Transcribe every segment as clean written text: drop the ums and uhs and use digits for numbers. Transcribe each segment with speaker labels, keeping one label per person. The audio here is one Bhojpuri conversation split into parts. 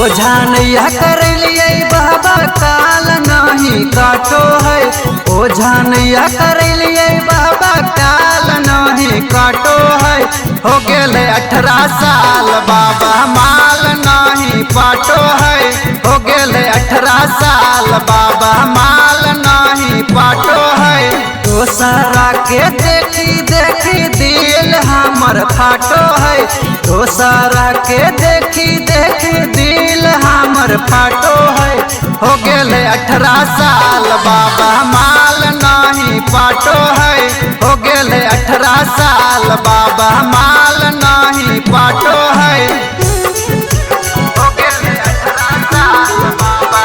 Speaker 1: ओझा नैया कर लिए बाबा काल नहीं काटो है। ओझा नैया कर लिए बाबा काल नहीं काटो है। हो गेले 18 साल बाबा माल नहीं पाटो है। हो गेले 18 साल बाबा माल नहीं पाटो है। दोसरा के देखी देखी दिल हमर फाटो है। दोसरा के देखी देखी दिल हमर फाटो है। हो गेले 18 साल बाबा माल नहीं पाटो है। हो गेले 18 साल बाबा माल नहीं पाटो है। हो गेले 18 साल बाबा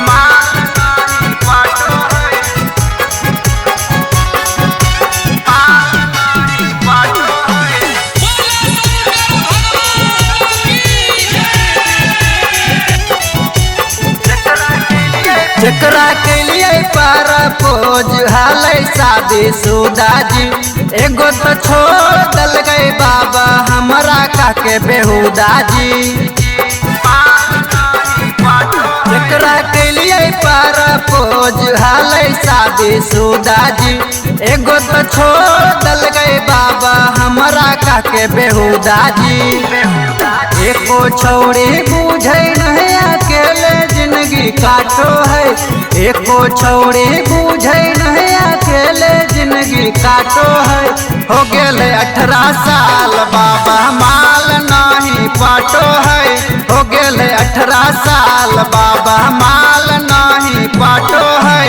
Speaker 1: माल नहीं पाटो है। माल नहीं पाटो है। जकरा के लिए परपोज हालै शादी शुदा जी। एगो तो छोड़ दल गए बाबा हमरा काके बेहुदा जी। जकरा के लिए परपोज हालै शादी शुदा जी। एगो तो छोड़ दल गए बाबा हमरा काके बेहुदा जी। एको छौड़ी बुझे नहीं अकेले जिंदगी काटो है। एको छौड़ी बुझे नहीं अकेले जिंदगी काटो है। हो गेले 18 साल बाबा माल नहीं पाटो है। हो गेले 18 साल बाबा माल नहीं पाटो है।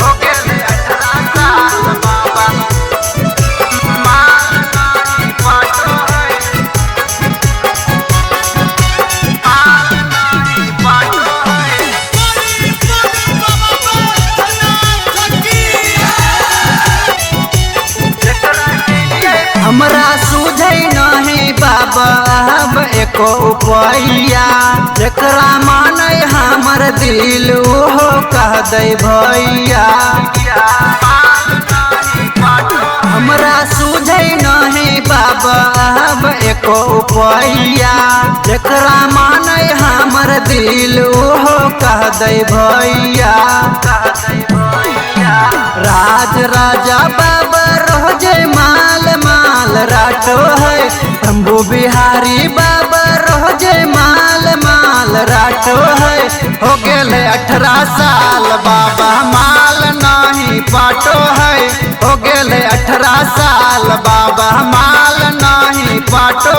Speaker 1: हो गेले 18 साल बाबा माल नहीं पाटो है। माल नहीं पाटो है। हमरा सूझे नहीं बाबा अब एको उपाया। जकरा माने हमर दिल ओहो कह दे भैया। हमरा सूझे नहीं बाबा अब एको उपाया। जकरा माने हमर दिल ओहो कह दे भैया। राज राजा बाबा रोजे माल माल राटो है। शंभू बिहारी बाबा रोजे माल माल राटो है। हो गेले 18 साल बाबा माल नहीं पाटो है। हो गेले 18 साल बाबा माल नहीं पाटो